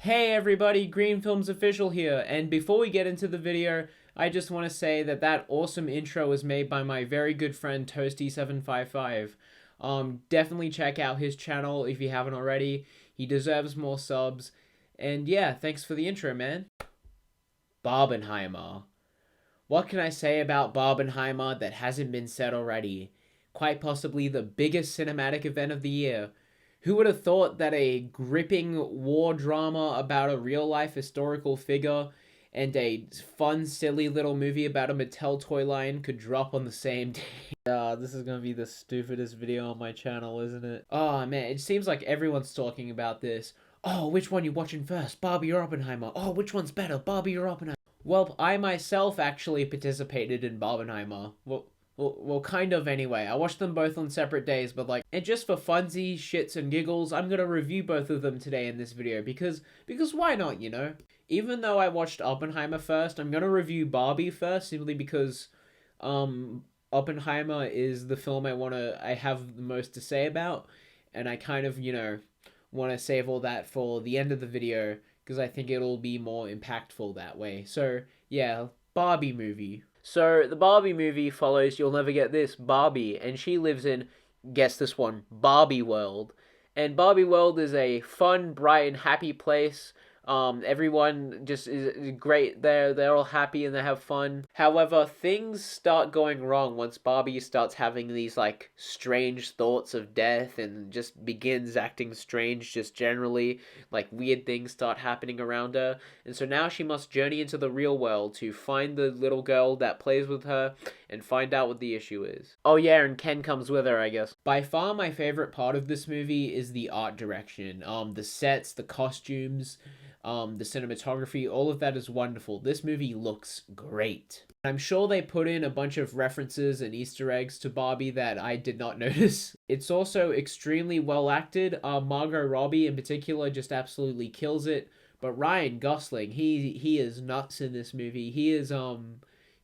Hey everybody, Green Films Official here, and before we get into the video, I just want to say that that awesome intro was made by my very good friend Toasty755. Definitely check out his channel if you haven't already. He deserves more subs. And yeah, thanks for the intro, man. Barbenheimer. What can I say about Barbenheimer that hasn't been said already? Quite possibly the biggest cinematic event of the year. Who would have thought that a gripping war drama about a real life historical figure and a fun, silly little movie about a Mattel toy line could drop on the same day? This is gonna be the stupidest video on my channel, isn't it? Oh man, it seems like everyone's talking about this. Oh, which one you watching first, Barbie or Oppenheimer? Oh, which one's better, Barbie or Oppenheimer? Well, I myself actually participated in Barbenheimer. Well, kind of anyway. I watched them both on separate days, but like, and just for funsies, shits, and giggles, I'm gonna review both of them today in this video because why not, you know? Even though I watched Oppenheimer first, I'm gonna review Barbie first simply because, Oppenheimer is the film I have the most to say about, and I kind of, want to save all that for the end of the video because I think it'll be more impactful that way. So, yeah, Barbie movie. So, the Barbie movie follows, you'll never get this, Barbie, and she lives in, guess this one, Barbie World. And Barbie World is a fun, bright, and happy place. Everyone just is great there. They're all happy and they have fun. However, things start going wrong once Barbie starts having these like strange thoughts of death and just begins acting strange just generally. Like weird things start happening around her. And so now she must journey into the real world to find the little girl that plays with her and find out what the issue is. Oh yeah, and Ken comes with her, I guess. By far my favorite part of this movie is the art direction. The sets, the costumes, the cinematography, all of that is wonderful. This movie looks great. I'm sure they put in a bunch of references and Easter eggs to Barbie that I did not notice. It's also extremely well acted. Margot Robbie in particular just absolutely kills it. But Ryan Gosling, he is nuts in this movie. He is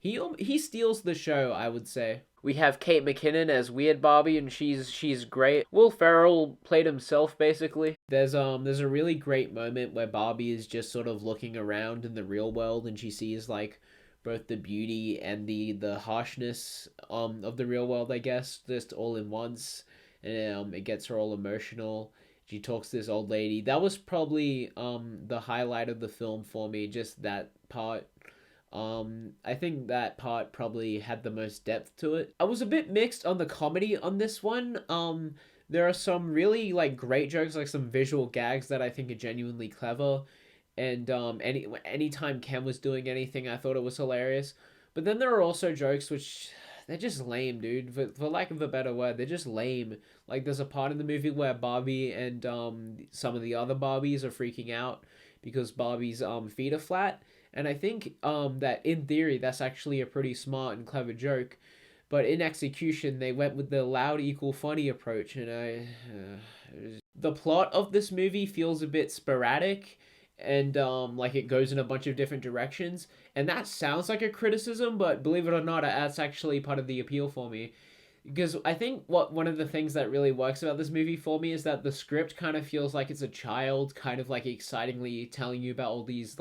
he steals the show, I would say. We have Kate McKinnon as Weird Barbie, and she's great. Will Ferrell played himself basically. There's a really great moment where Barbie is just sort of looking around in the real world, and she sees like both the beauty and the harshness of the real world, I guess, just all in once, and it gets her all emotional. She talks to this old lady. That was probably the highlight of the film for me, just that part. I think that part probably had the most depth to it. I was a bit mixed on the comedy on this one. There are some really like great jokes, like some visual gags that I think are genuinely clever. And anytime Ken was doing anything, I thought it was hilarious. But then there are also jokes which they're just lame, dude. For lack of a better word, they're just lame. Like there's a part in the movie where Barbie and some of the other Barbies are freaking out because Barbie's feet are flat, and I think that in theory that's actually a pretty smart and clever joke, but in execution they went with the loud equal funny approach, and the plot of this movie feels a bit sporadic, and like it goes in a bunch of different directions, and that sounds like a criticism, but believe it or not, that's actually part of the appeal for me. Because I think one of the things that really works about this movie for me is that the script kind of feels like it's a child kind of like excitingly telling you about all these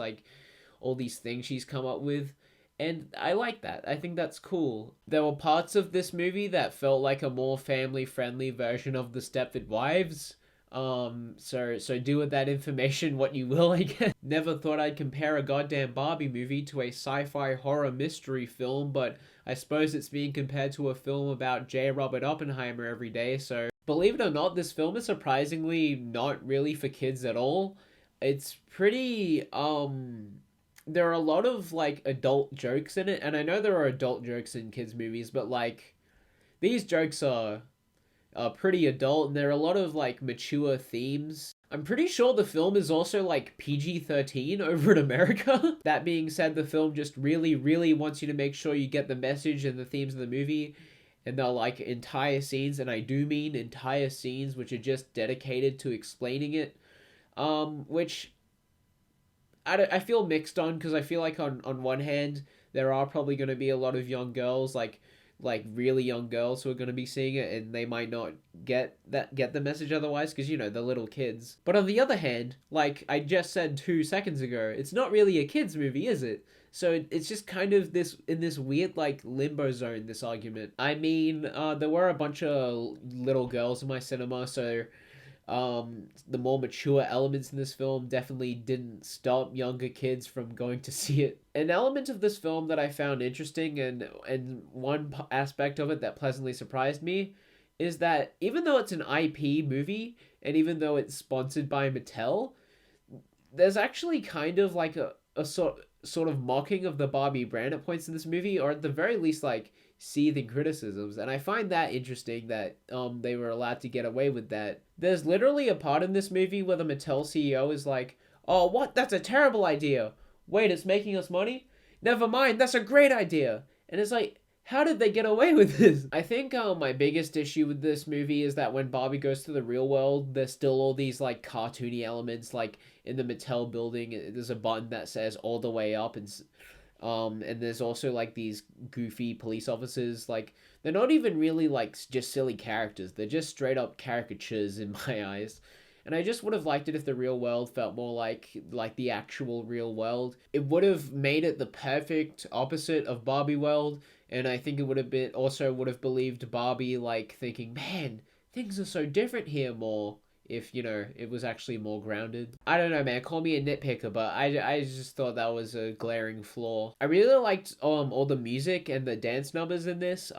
things she's come up with, and I like that. I think that's cool. There were parts of this movie that felt like a more family friendly version of the Stepford Wives. So do with that information what you will, I guess. Never thought I'd compare a goddamn Barbie movie to a sci-fi horror mystery film, but I suppose it's being compared to a film about J. Robert Oppenheimer every day, so believe it or not, this film is surprisingly not really for kids at all. It's pretty, there are a lot of, like, adult jokes in it, and I know there are adult jokes in kids' movies, but, like, these jokes are pretty adult, and there are a lot of like mature themes. I'm pretty sure the film is also like PG-13 over in America. That being said, the film just really, really wants you to make sure you get the message and the themes of the movie, and they're like entire scenes, and I do mean entire scenes, which are just dedicated to explaining it. Which I feel mixed on, because I feel like on one hand there are probably going to be a lot of young girls like like really young girls who are going to be seeing it, and they might not get the message otherwise, because they're little kids. But on the other hand, like I just said 2 seconds ago, it's not really a kids movie, is it? So it's just kind of this in this weird like limbo zone, this argument. I mean, there were a bunch of little girls in my cinema, so the more mature elements in this film definitely didn't stop younger kids from going to see it. An element of this film that I found interesting, and one aspect of it that pleasantly surprised me, is that even though it's an IP movie and even though it's sponsored by Mattel, there's actually kind of like a sort of mocking of the Barbie brand at points in this movie, or at the very least like seething criticisms, and I find that interesting that they were allowed to get away with that. There's literally a part in this movie where the Mattel CEO is like, "Oh, what? That's a terrible idea. Wait, it's making us money? Never mind, that's a great idea." And it's like, how did they get away with this? I think my biggest issue with this movie is that when Barbie goes to the real world, there's still all these like cartoony elements. Like in the Mattel building, there's a button that says "all the way up," and there's also like these goofy police officers. Like they're not even really like just silly characters. They're just straight up caricatures in my eyes. And I just would have liked it if the real world felt more like the actual real world. It would have made it the perfect opposite of Barbie world, and I think it would have been also would have believed Barbie like thinking, man, things are so different here more, if it was actually more grounded. I don't know, man, call me a nitpicker, but I just thought that was a glaring flaw. I really liked all the music and the dance numbers in this.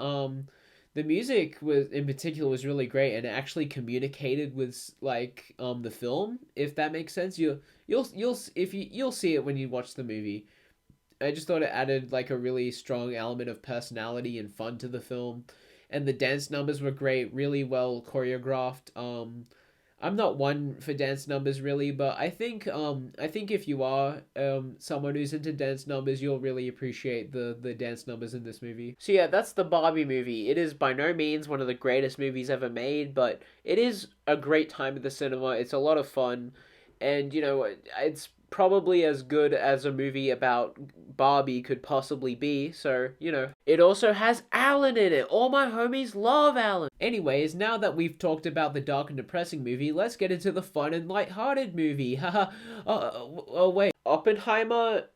The music was in particular was really great, and it actually communicated with like the film, if that makes sense. You'll see it when you watch the movie. I just thought it added like a really strong element of personality and fun to the film, and the dance numbers were great, really well choreographed. I'm not one for dance numbers really, but I think if you are someone who's into dance numbers, you'll really appreciate the dance numbers in this movie. So yeah, that's the Barbie movie. It is by no means one of the greatest movies ever made, but it is a great time at the cinema. It's a lot of fun, and it's probably as good as a movie about Barbie could possibly be. So, it also has Alan in it. All my homies love Alan. Anyways, now that we've talked about the dark and depressing movie, let's get into the fun and lighthearted movie. Haha. Oh, wait. Oppenheimer,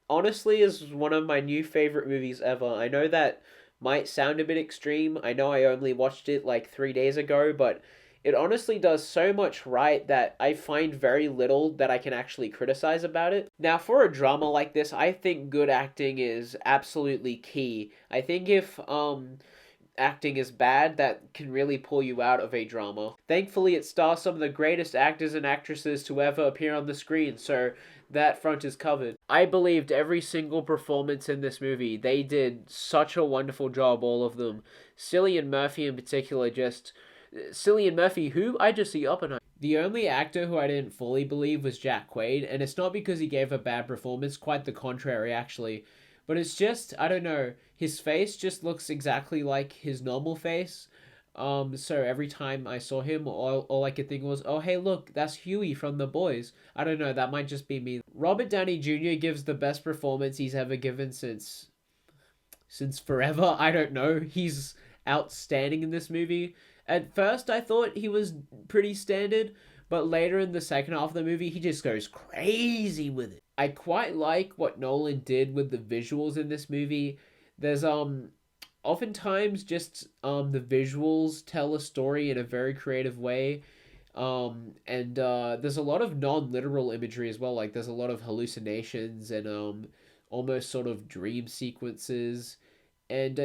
honestly, is one of my new favorite movies ever. I know that might sound a bit extreme. I know I only watched it like 3 days ago, but it honestly does so much right that I find very little that I can actually criticize about it. Now, for a drama like this, I think good acting is absolutely key. I think if acting is bad, that can really pull you out of a drama. Thankfully, it stars some of the greatest actors and actresses to ever appear on the screen, so that front is covered. I believed every single performance in this movie. They did such a wonderful job, all of them. Cillian Murphy in particular, just... Cillian Murphy, who? I just see Oppenheimer. The only actor who I didn't fully believe was Jack Quaid, and it's not because he gave a bad performance, quite the contrary, actually. But it's just, I don't know, his face just looks exactly like his normal face. So every time I saw him, all I could think was, oh, hey, look, that's Huey from The Boys. I don't know, that might just be me. Robert Downey Jr. gives the best performance he's ever given since forever. I don't know. He's outstanding in this movie. At first, I thought he was pretty standard, but later in the second half of the movie, he just goes crazy with it. I quite like what Nolan did with the visuals in this movie. There's oftentimes just the visuals tell a story in a very creative way. And there's a lot of non-literal imagery as well. Like there's a lot of hallucinations and almost sort of dream sequences. And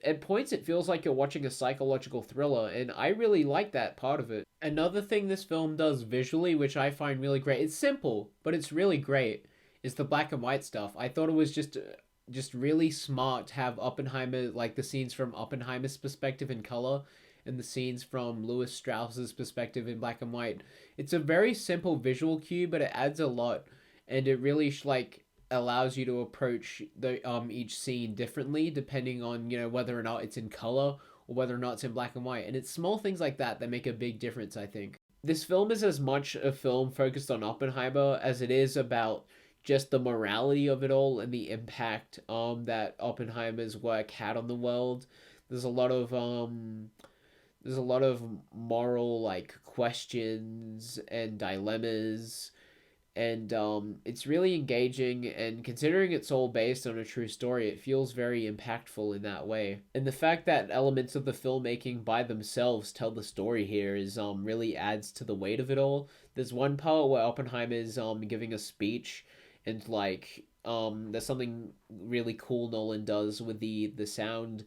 at points it feels like you're watching a psychological thriller, and I really like that part of it. Another thing this film does visually, which I find really great, it's simple, but it's really great, is the black and white stuff. I thought it was just really smart to have Oppenheimer, like the scenes from Oppenheimer's perspective in color, and the scenes from Lewis Strauss's perspective in black and white. It's a very simple visual cue, but it adds a lot, and it really allows you to approach the each scene differently depending on whether or not it's in color or whether or not it's in black and white. And it's small things like that that make a big difference, I think. This film is as much a film focused on Oppenheimer as it is about just the morality of it all and the impact that Oppenheimer's work had on the world. There's a lot of there's a lot of moral like questions and dilemmas, and it's really engaging, and considering it's all based on a true story, it feels very impactful in that way. And the fact that elements of the filmmaking by themselves tell the story here is really adds to the weight of it all. There's one part where Oppenheimer is giving a speech, and like there's something really cool Nolan does with the sound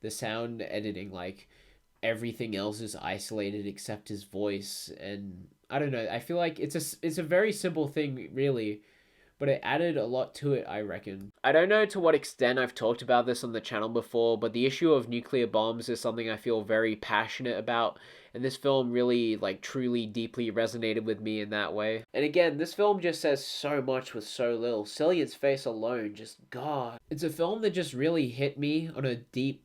editing. Like everything else is isolated except his voice, and I don't know, I feel like it's a very simple thing really, but it added a lot to it, I reckon. I don't know to what extent I've talked about this on the channel before, but the issue of nuclear bombs is something I feel very passionate about, and this film really like truly deeply resonated with me in that way. And again, this film just says so much with so little. Cillian's face alone, just god. It's a film that just really hit me on a deep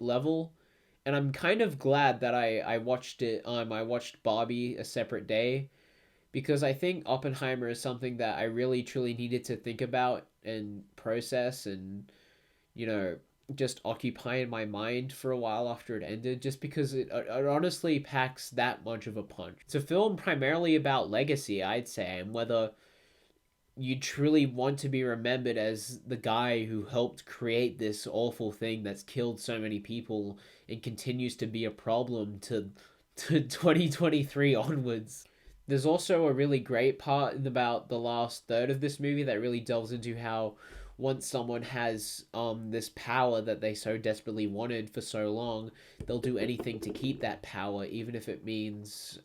level, and I'm kind of glad that I watched it. I watched Barbie a separate day, because I think Oppenheimer is something that I really truly needed to think about and process, and you know, just occupy in my mind for a while after it ended, just because it honestly packs that much of a punch. It's a film primarily about legacy, I'd say, and whether you truly want to be remembered as the guy who helped create this awful thing that's killed so many people and continues to be a problem to 2023 onwards. There's also a really great part in about the last third of this movie that really delves into how once someone has this power that they so desperately wanted for so long, they'll do anything to keep that power, even if it means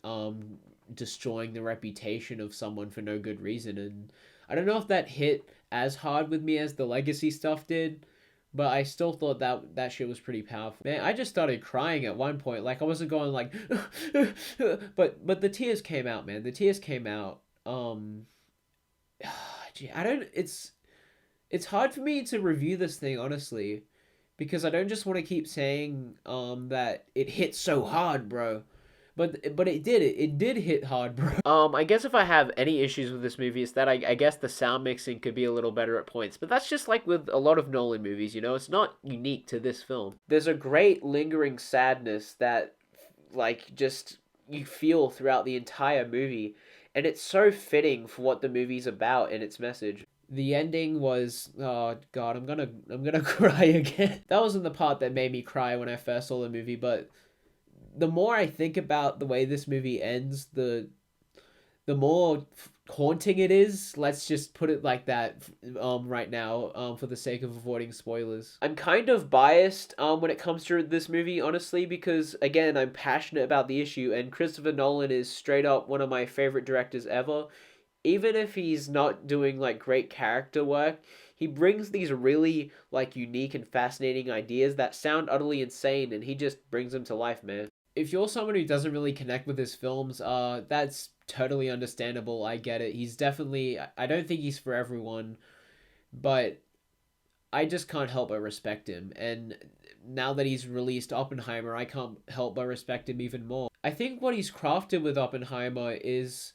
destroying the reputation of someone for no good reason. And I don't know if that hit as hard with me as the legacy stuff did, but I still thought that shit was pretty powerful. Man, I just started crying at one point. Like I wasn't going like, but the tears came out, man. The tears came out. Gee, I don't. It's hard for me to review this thing honestly, because I don't just want to keep saying that it hit so hard, bro. But it did hit hard, bro. I guess if I have any issues with this movie, it's that I guess the sound mixing could be a little better at points. But that's just like with a lot of Nolan movies, you know? It's not unique to this film. There's a great lingering sadness that like just you feel throughout the entire movie, and it's so fitting for what the movie's about and its message. The ending was, oh god, I'm gonna cry again. That wasn't the part that made me cry when I first saw the movie, but the more I think about the way this movie ends, the more haunting it is. Let's just put it like that right now, for the sake of avoiding spoilers. I'm kind of biased when it comes to this movie, honestly, because again, I'm passionate about the issue, and Christopher Nolan is straight up one of my favorite directors ever. Even if he's not doing like great character work, he brings these really like unique and fascinating ideas that sound utterly insane, and he just brings them to life, man. If you're someone who doesn't really connect with his films, that's totally understandable. I get it. He's definitely, I don't think he's for everyone, but I just can't help but respect him. And now that he's released Oppenheimer, I can't help but respect him even more. I think what he's crafted with Oppenheimer is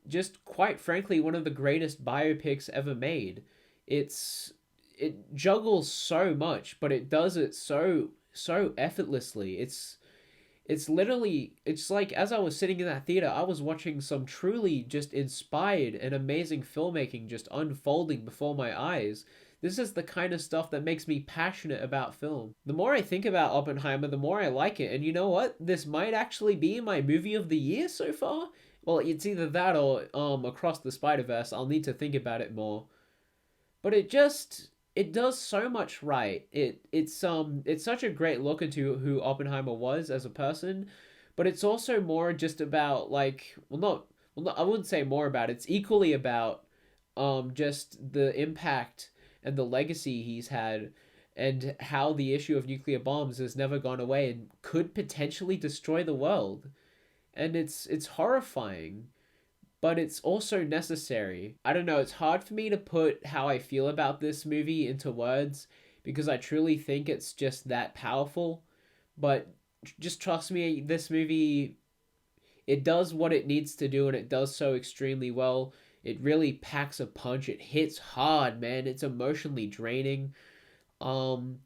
just quite frankly one of the greatest biopics ever made. It juggles so much, but it does it so effortlessly. It's literally, it's like as I was sitting in that theater, I was watching some truly just inspired and amazing filmmaking just unfolding before my eyes. This is the kind of stuff that makes me passionate about film. The more I think about Oppenheimer, the more I like it. And you know what? This might actually be my movie of the year so far. Well, it's either that or Across the Spider-Verse. I'll need to think about it more. But it does so much right. It's such a great look into who Oppenheimer was as a person, but it's also more just about like, I wouldn't say more about it. It's equally about just the impact and the legacy he's had, and how the issue of nuclear bombs has never gone away and could potentially destroy the world. And it's horrifying, but it's also necessary. I don't know, it's hard for me to put how I feel about this movie into words, because I truly think it's just that powerful. But just trust me, this movie, it does what it needs to do, and it does so extremely well. It really packs a punch. It hits hard, man. It's emotionally draining. Um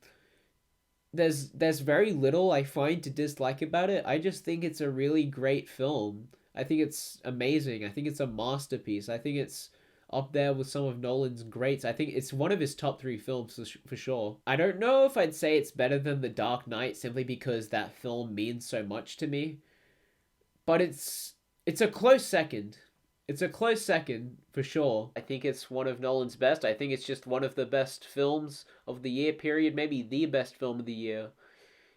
there's very little I find to dislike about it. I just think it's a really great film. I think it's amazing. I think it's a masterpiece. I think it's up there with some of Nolan's greats. I think it's one of his top three films for sure. I don't know if I'd say it's better than The Dark Knight simply because that film means so much to me, but it's a close second. It's a close second for sure. I think it's one of Nolan's best. I think it's just one of the best films of the year period, maybe the best film of the year.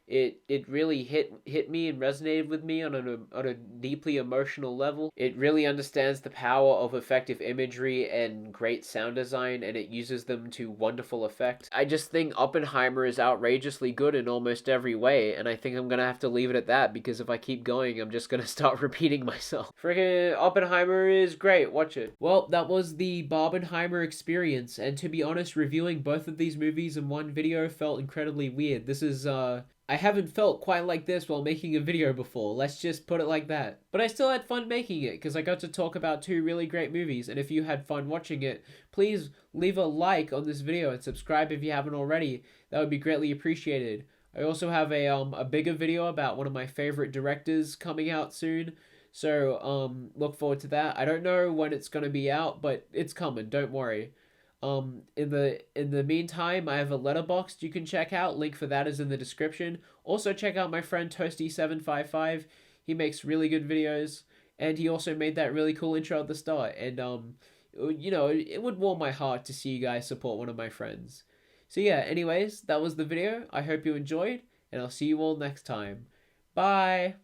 It really hit me and resonated with me on a deeply emotional level. It really understands the power of effective imagery and great sound design, and it uses them to wonderful effect. I just think Oppenheimer is outrageously good in almost every way, and I think I'm gonna have to leave it at that because if I keep going, I'm just gonna start repeating myself. Freaking Oppenheimer is great. Watch it. Well, that was the Barbenheimer Experience, and to be honest, reviewing both of these movies in one video felt incredibly weird. This is I haven't felt quite like this while making a video before, let's just put it like that. But I still had fun making it, because I got to talk about two really great movies, and if you had fun watching it, please leave a like on this video and subscribe if you haven't already. That would be greatly appreciated. I also have a bigger video about one of my favorite directors coming out soon, so look forward to that. I don't know when it's going to be out, but it's coming, don't worry. In the meantime, I have a Letterboxd you can check out. Link for that is in the description. Also check out my friend Toasty755. He makes really good videos, and he also made that really cool intro at the start. And you know, it would warm my heart to see you guys support one of my friends. So yeah, anyways, that was the video. I hope you enjoyed, and I'll see you all next time. Bye.